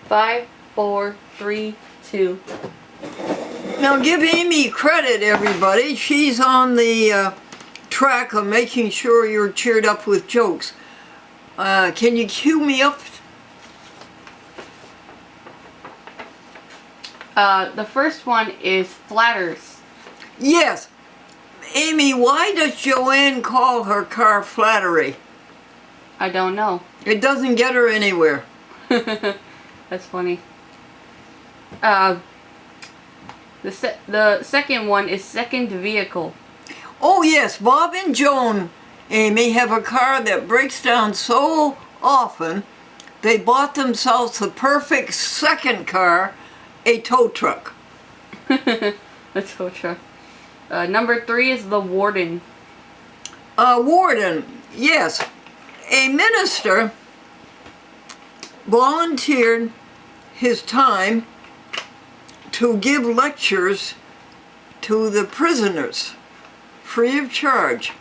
5, 4, 3, 2. Now give Amy credit, everybody. She's on the track of making sure you're cheered up with jokes. Can you cue me up? The first one is flatters. Yes. Amy, why does Joanne call her car Flattery? I don't know. It doesn't get her anywhere. That's funny. The second one is second vehicle. Oh yes, Bob and Joan, Amy, have a car that breaks down so often they bought themselves the perfect second car, a tow truck. A tow truck. Number 3 is the warden. Warden, yes. A minister volunteered his time to give lectures to the prisoners free of charge.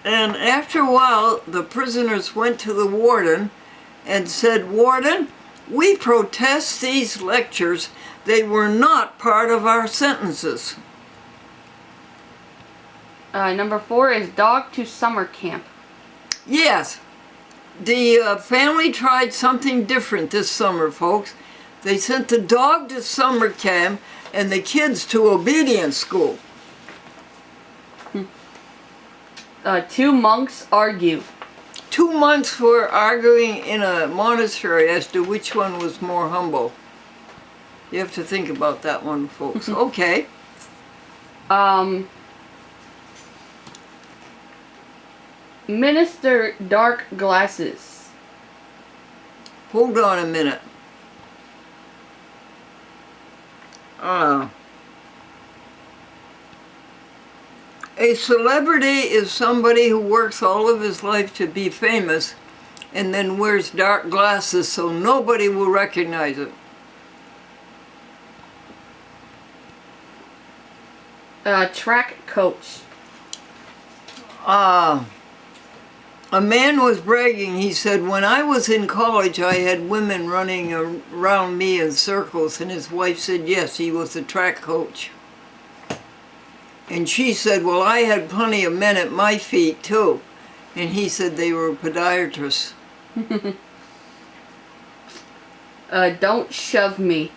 And after a while, the prisoners went to the warden and said, "Warden, we protest these lectures. They were not part of our sentences." Number 4 is dog to summer camp. Yes, the family tried something different this summer, folks. They sent the dog to summer camp and the kids to obedience school. 2 monks argue. 2 months were arguing in a monastery as to which one was more humble. You have to think about that one, folks. Okay. Minister dark glasses. Hold on a minute. A celebrity is somebody who works all of his life to be famous and then wears dark glasses so nobody will recognize it. Track coach. A man was bragging. He said, "When I was in college, I had women running around me in circles." And his wife said, yes, he was a track coach. And she said, "Well, I had plenty of men at my feet, too." And he said they were podiatrists. Don't shove me.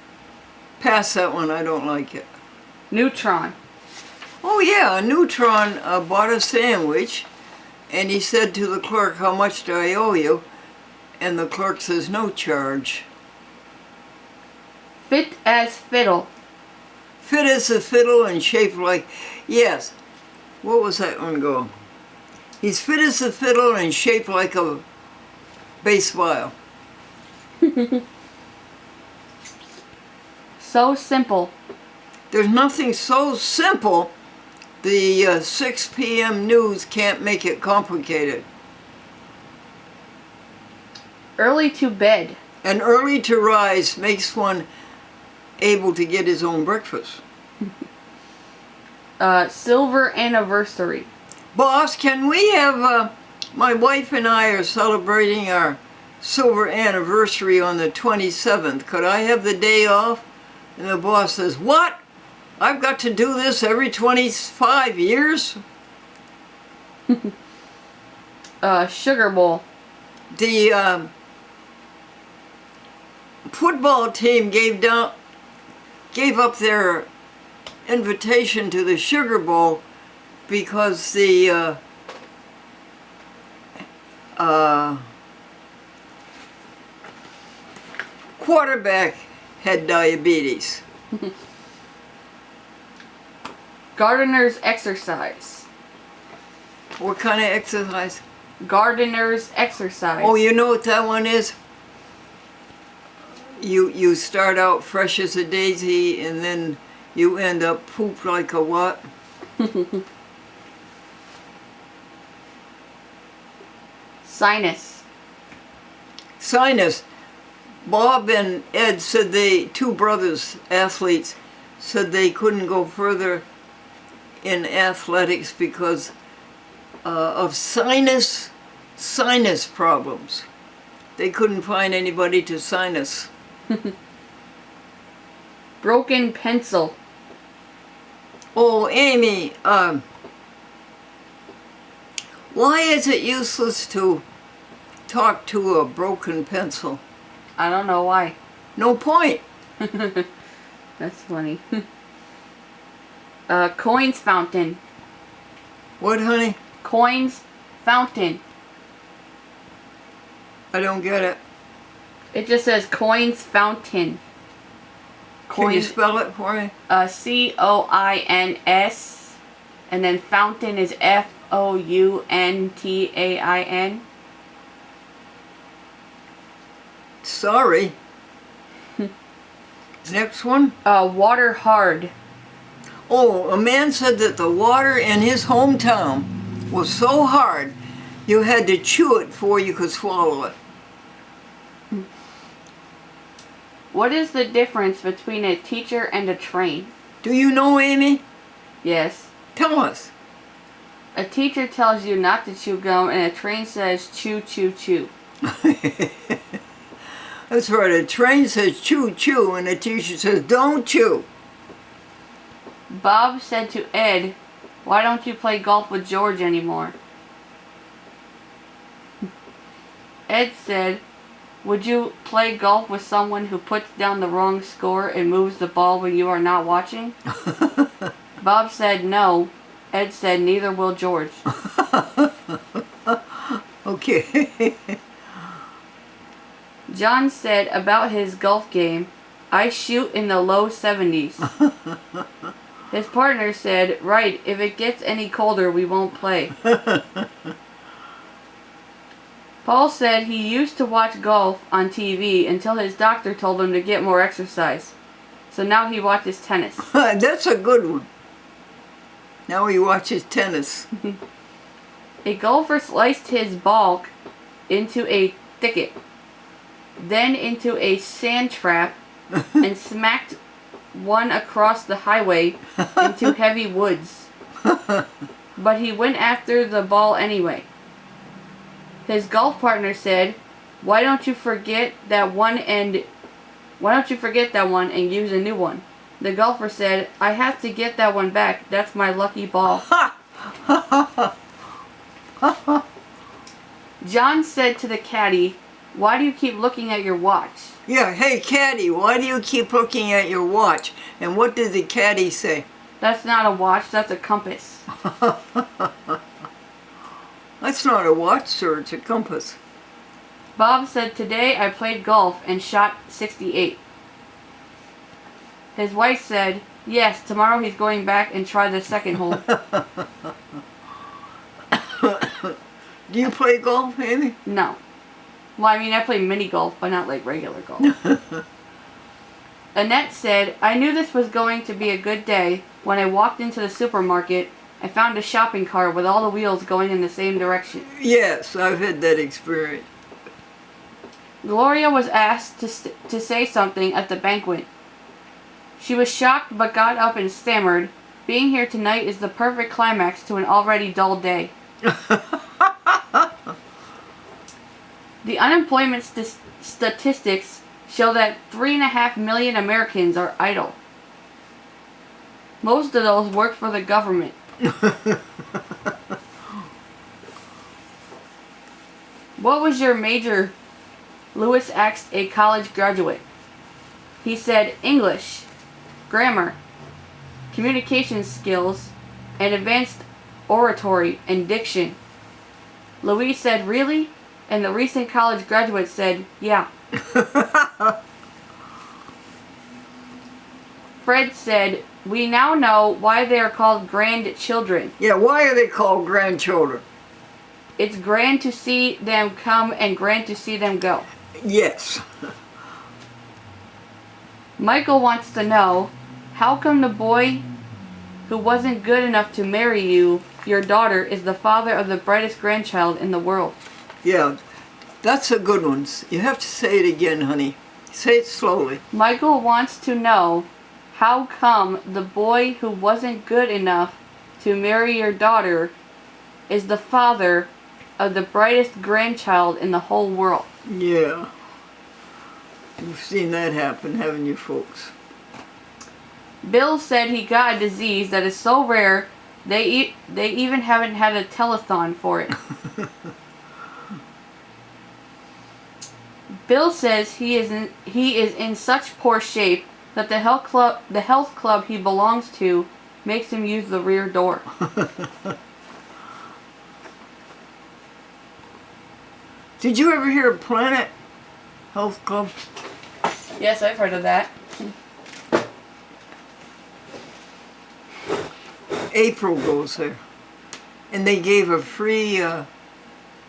Pass that one. I don't like it. Neutron. Oh, yeah. A neutron bought a sandwich. And he said to the clerk, "How much do I owe you?" And the clerk says, "No charge." Fit as fiddle. Fit as a fiddle and shaped like... Yes. What was that one go? He's fit as a fiddle and shaped like a bass viol. So simple. There's nothing so simple. The 6 p.m. news can't make it complicated. Early to bed. And early to rise makes one able to get his own breakfast. Silver anniversary. Boss, can we have... my wife and I are celebrating our silver anniversary on the 27th. Could I have the day off? And the boss says, "What? I've got to do this every 25 years? Sugar bowl. The football team gave up their invitation to the Sugar Bowl because the quarterback had diabetes. Gardener's exercise. What kind of exercise? Gardener's exercise. Oh, you know what that one is? You start out fresh as a daisy and then you end up pooped like a what? Sinus. Sinus. Bob and Ed said two brothers, athletes, said they couldn't go further in athletics because of sinus problems. They couldn't find anybody to sinus. Broken pencil. Oh, Amy, why is it useless to talk to a broken pencil? I don't know why. No point. That's funny. Coins fountain. What, honey? Coins fountain. I don't get it. It just says coins fountain. Can you Coins, spell it for me? COINS, and then fountain is FOUNTAIN. Sorry. Next one. Water hard. Oh, a man said that the water in his hometown was so hard you had to chew it before you could swallow it. What is the difference between a teacher and a train? Do you know, Amy? Yes. Tell us. A teacher tells you not to chew gum, and a train says chew, chew, chew. That's right. A train says chew, chew, and a teacher says don't chew. Bob said to Ed, "Why don't you play golf with George anymore?" Ed said, "Would you play golf with someone who puts down the wrong score and moves the ball when you are not watching?" Bob said no. Ed said neither will George. Okay. John said about his golf game, "I shoot in the low 70s. His partner said, "Right, if it gets any colder, we won't play." Paul said he used to watch golf on TV until his doctor told him to get more exercise. So now he watches tennis. That's a good one. Now he watches tennis. A golfer sliced his ball into a thicket, then into a sand trap, and smacked one across the highway into heavy woods. But he went after the ball anyway. His golf partner said, "Why don't you forget that one and use a new one?" The golfer said, "I have to get that one back. That's my lucky ball." John said to the caddy, "Why do you keep looking at your watch?" Yeah, hey caddy, why do you keep looking at your watch? And what did the caddy say? "That's not a watch, that's a compass." That's not a watch, sir, it's a compass. Bob said, "Today I played golf and shot 68. His wife said, "Yes, tomorrow he's going back and try the second hole." Do you play golf, Amy? No. Well, I mean, I play mini golf, but not like regular golf. Annette said, "I knew this was going to be a good day. When I walked into the supermarket, I found a shopping cart with all the wheels going in the same direction." Yes, I've had that experience. Gloria was asked to say something at the banquet. She was shocked but got up and stammered, "Being here tonight is the perfect climax to an already dull day." The unemployment statistics show that 3.5 million Americans are idle. Most of those work for the government. "What was your major?" Lewis asked a college graduate. He said English, grammar, communication skills, and advanced oratory and diction. Louise said, "Really?" And the recent college graduate said, "Yeah." Fred said, "We now know why they are called grandchildren. Yeah, why are they called grandchildren? It's grand to see them come and grand to see them go." Yes. Michael wants to know, how come the boy who wasn't good enough to marry you, your daughter, is the father of the brightest grandchild in the world? Yeah, that's a good one. You have to say it again, honey. Say it slowly. Michael wants to know, how come the boy who wasn't good enough to marry your daughter is the father of the brightest grandchild in the whole world? Yeah. You've seen that happen, haven't you, folks? Bill said he got a disease that is so rare they even haven't had a telethon for it. Bill says he is in such poor shape that the health club he belongs to makes him use the rear door. Did you ever hear of Planet Health Club? Yes, I've heard of that. April goes there. And they gave a free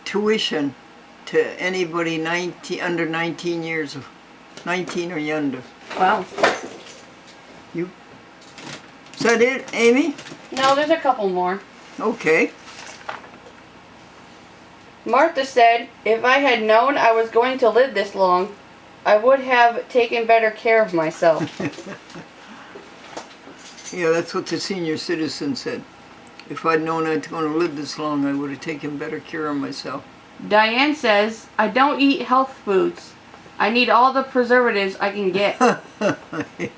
tuition to anybody under 19 years of 19 or younger. Wow. Is that it, Amy? No, there's a couple more. Okay. Martha said, if I had known I was going to live this long, I would have taken better care of myself. Yeah, that's what the senior citizen said. If I'd known I was going to live this long, I would have taken better care of myself. Diane says, I don't eat health foods. I need all the preservatives I can get. Yeah.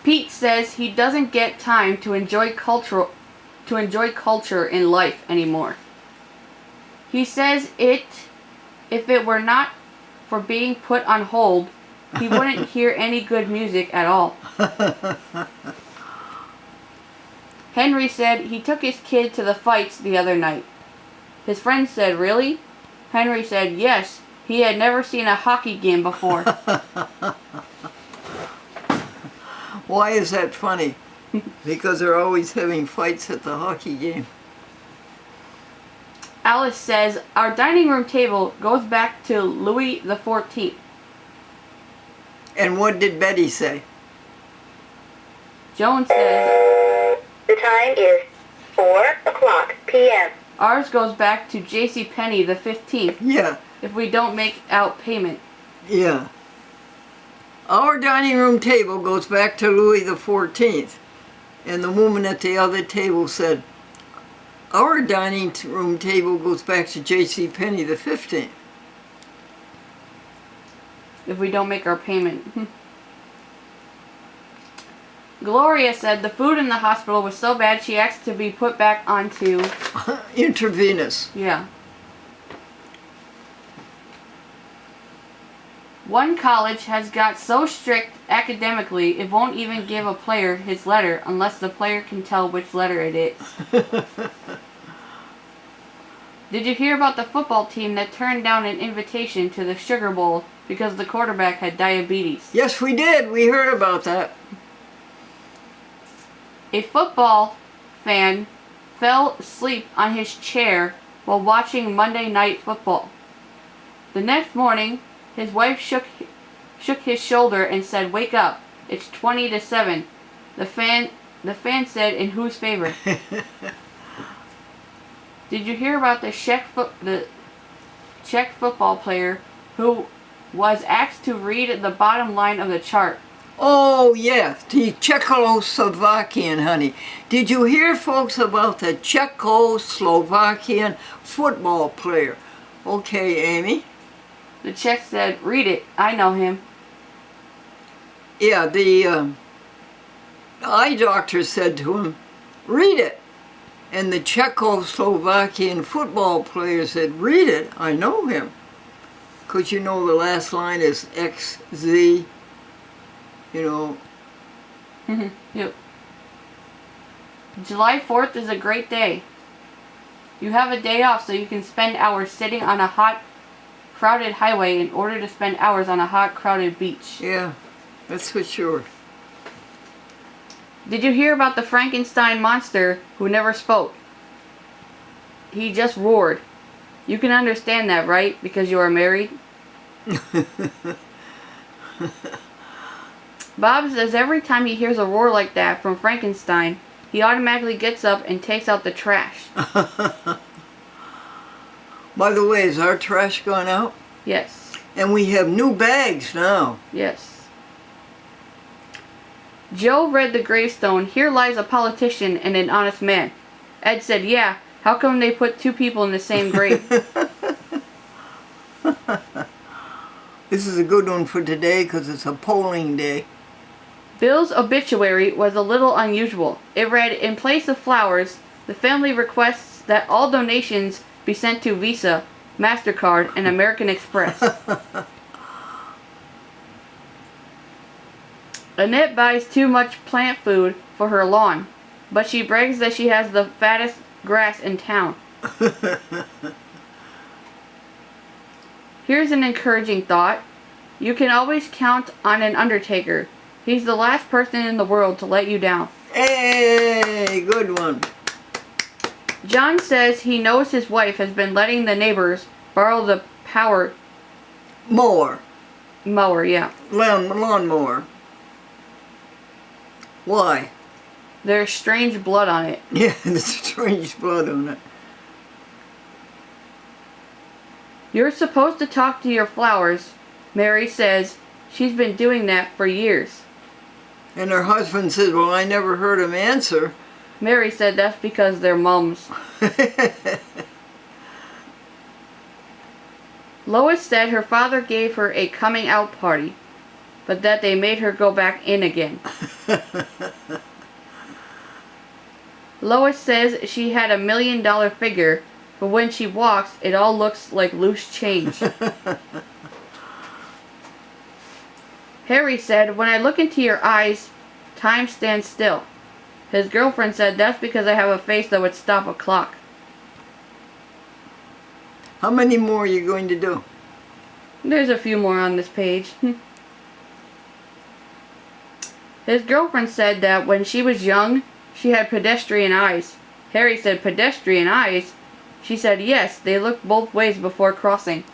Pete says he doesn't get time to enjoy culture in life anymore. He says if it were not for being put on hold, he wouldn't hear any good music at all. Henry said he took his kid to the fights the other night. His friend said, really? Henry said, yes, he had never seen a hockey game before. Why is that funny? Because they're always having fights at the hockey game. Alice says, our dining room table goes back to Louis XIV. And what did Betty say? Joan says, the time is 4:00 p.m. ours goes back to J.C. Penney the 15th Yeah, if we don't make out payment. yeah. Our dining room table goes back to Louis XIV. And the woman at the other table said, our dining room table goes back to J.C. Penney the 15th. If we don't make our payment. Gloria said the food in the hospital was so bad she asked to be put back onto... Intravenous. Yeah. One college has got so strict academically it won't even give a player his letter unless the player can tell which letter it is. Did you hear about the football team that turned down an invitation to the Sugar Bowl because the quarterback had diabetes? Yes, we did. We heard about that. A football fan fell asleep on his chair while watching Monday Night Football. The next morning, his wife shook his shoulder and said, "Wake up! It's 20-7." The fan said, "In whose favor?" Did you hear about the Czech football player who was asked to read the bottom line of the chart? Oh, yes, the Czechoslovakian, honey. Did you hear, folks, about the Czechoslovakian football player? Okay, Amy. The Czech said, "Read it. I know him." Yeah, the eye doctor said to him, "Read it." And the Czechoslovakian football player said, "Read it. I know him." Because you know the last line is XZ, you know. Yep. July 4th is a great day. You have a day off so you can spend hours sitting on a hot, crowded highway in order to spend hours on a hot, crowded beach. Yeah, that's for sure. Did you hear about the Frankenstein monster who never spoke? He just roared. You can understand that, right? Because you are married? Bob says every time he hears a roar like that from Frankenstein, he automatically gets up and takes out the trash. By the way, is our trash gone out? Yes. And we have new bags now. Yes. Joe read the gravestone, "Here lies a politician and an honest man." Ed said, "Yeah, how come they put two people in the same grave?" This is a good one for today because it's a polling day. Bill's obituary was a little unusual. It read, "In place of flowers, the family requests that all donations be sent to Visa, MasterCard, and American Express." Annette buys too much plant food for her lawn, but she brags that she has the fattest grass in town. Here's an encouraging thought. You can always count on an undertaker. He's the last person in the world to let you down. Hey, good one. John says he knows his wife has been letting the neighbors borrow the power Mower. mower, yeah. Lawnmower. Why? There's strange blood on it. Yeah, there's strange blood on it. You're supposed to talk to your flowers. Mary says she's been doing that for years. And her husband said, well, I never heard him answer. Mary said that's because they're mums. Lois said her father gave her a coming out party, but that they made her go back in again. Lois says she had $1 million figure, but when she walks, it all looks like loose change. Harry said, when I look into your eyes, time stands still. His girlfriend said, that's because I have a face that would stop a clock. How many more are you going to do? There's a few more on this page. His girlfriend said that when she was young, she had pedestrian eyes. Harry said, pedestrian eyes? She said, yes, they look both ways before crossing.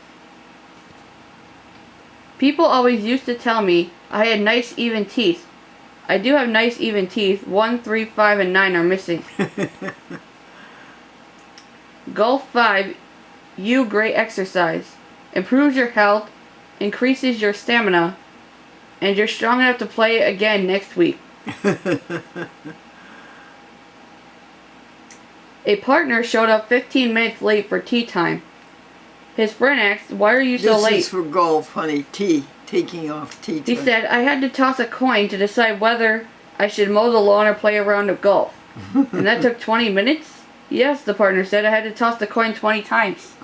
People always used to tell me I had nice even teeth. I do have nice even teeth. 1, 3, 5, and 9 are missing. Golf 5, you great exercise. Improves your health, increases your stamina, and you're strong enough to play again next week. A partner showed up 15 minutes late for tea time. His friend asked, why are you so late? This is for golf, honey. Tea. Taking off tea time. He said, I had to toss a coin to decide whether I should mow the lawn or play a round of golf. And that took 20 minutes? Yes, the partner said, I had to toss the coin 20 times.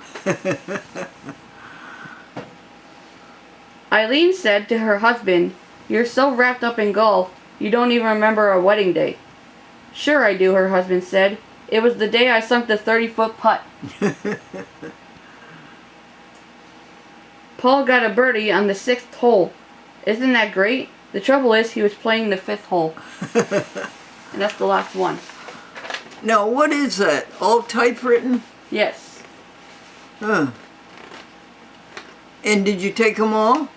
Eileen said to her husband, you're so wrapped up in golf, you don't even remember our wedding day. Sure I do, her husband said. It was the day I sunk the 30-foot putt. Paul got a birdie on the 6th hole. Isn't that great? The trouble is he was playing the 5th hole. And that's the last one. Now, what is that? All typewritten? Yes. Huh. And did you take them all?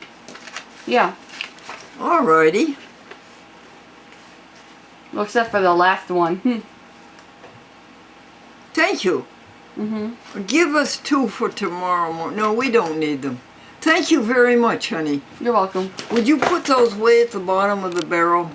Yeah. Alrighty. Well, except for the last one. Thank you. Mm-hmm. Give us 2 for tomorrow morning. No, we don't need them. Thank you very much, honey. You're welcome. Would you put those way at the bottom of the barrel?